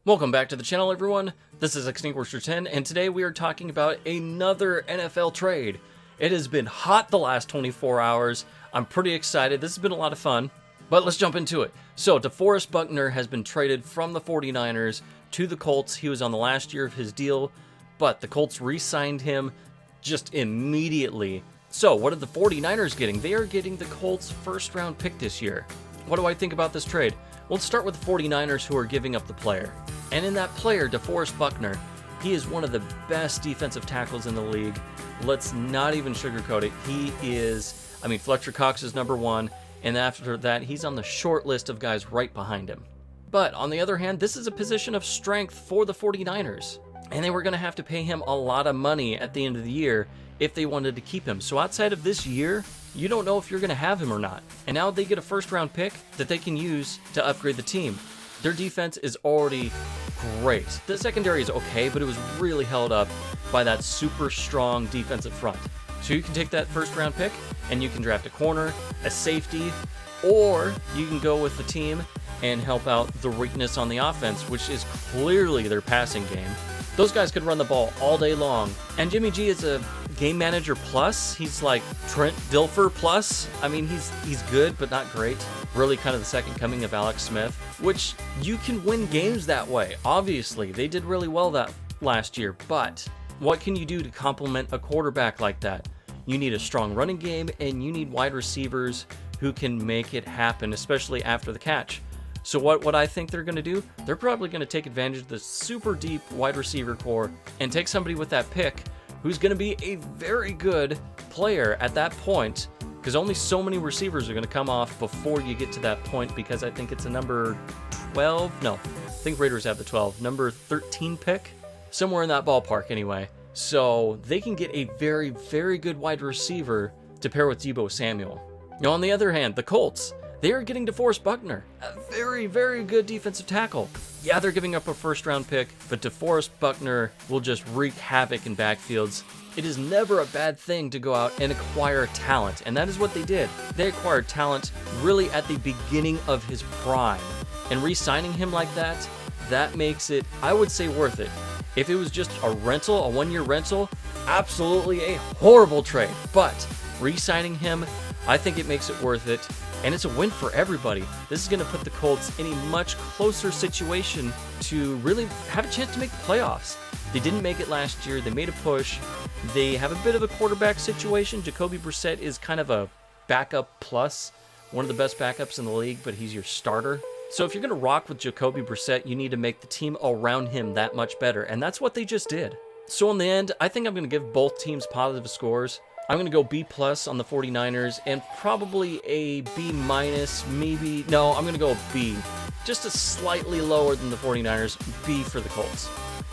Welcome back to the channel, everyone. This is Extinguisher10, and today we are talking about another NFL trade. It has been hot the last 24 hours. I'm pretty excited. This has been a lot of fun, but let's jump into it. So, DeForest Buckner has been traded from the 49ers to the Colts. He was on the last year of his deal, but the Colts re-signed him just immediately. So, what are the 49ers getting? They are getting the Colts' first-round pick this year. What do I think about this trade? Well, let's start with the 49ers, who are giving up the player. And in that player, DeForest Buckner, he is one of the best defensive tackles in the league. Let's not even sugarcoat it. He is, Fletcher Cox is number one, and after that, he's on the short list of guys right behind him. But on the other hand, this is a position of strength for the 49ers, and they were going to have to pay him a lot of money at the end of the year if they wanted to keep him. So outside of this year, you don't know if you're going to have him or not. And now they get a first-round pick that they can use to upgrade the team. Their defense is already great. The secondary is okay, but it was really held up by that super strong defensive front. So you can take that first-round pick, and you can draft a corner, a safety, or you can go with the team and help out the weakness on the offense, which is clearly their passing game. Those guys could run the ball all day long. And Jimmy G is a game manager plus. He's like Trent Dilfer plus. He's good, but not great. Really kind of the second coming of Alex Smith, which you can win games that way. Obviously, they did really well that last year, but what can you do to complement a quarterback like that? You need a strong running game, and you need wide receivers who can make it happen, especially after the catch. So what I think they're going to do, they're probably going to take advantage of the super deep wide receiver core and take somebody with that pick who's going to be a very good player at that point, because only so many receivers are going to come off before you get to that point, because I think it's a number 12. No, I think Raiders have the 12. Number 13 pick, somewhere in that ballpark anyway. So they can get a very, very good wide receiver to pair with Deebo Samuel. Now, on the other hand, the Colts, they are getting DeForest Buckner, a very, very good defensive tackle. Yeah, they're giving up a first-round pick, but DeForest Buckner will just wreak havoc in backfields. It is never a bad thing to go out and acquire talent, and that is what they did. They acquired talent really at the beginning of his prime, and re-signing him like that, that makes it, I would say, worth it. If it was just a rental, a one-year rental, absolutely a horrible trade, but re-signing him, I think it makes it worth it. And it's a win for everybody. This is going to put the Colts in a much closer situation to really have a chance to make the playoffs. They didn't make it last year. They made a push. They have a bit of a quarterback situation. Jacoby Brissett is kind of a backup plus, one of the best backups in the league, but he's your starter. So if you're going to rock with Jacoby Brissett, you need to make the team around him that much better, and that's what they just did. So in the end, I think I'm going to give both teams positive scores. I'm going to go B plus on the 49ers and probably a B minus, maybe. No, I'm going to go B. Just a slightly lower than the 49ers, B for the Colts.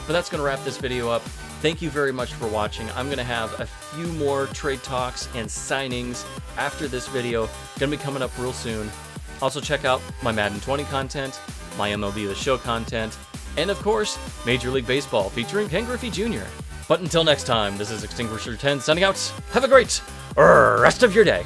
But that's going to wrap this video up. Thank you very much for watching. I'm going to have a few more trade talks and signings after this video. Going to be coming up real soon. Also check out my Madden 20 content, my MLB The Show content, and of course, Major League Baseball featuring Ken Griffey Jr. But until next time, this is Extinguisher10 signing out. Have a great rest of your day.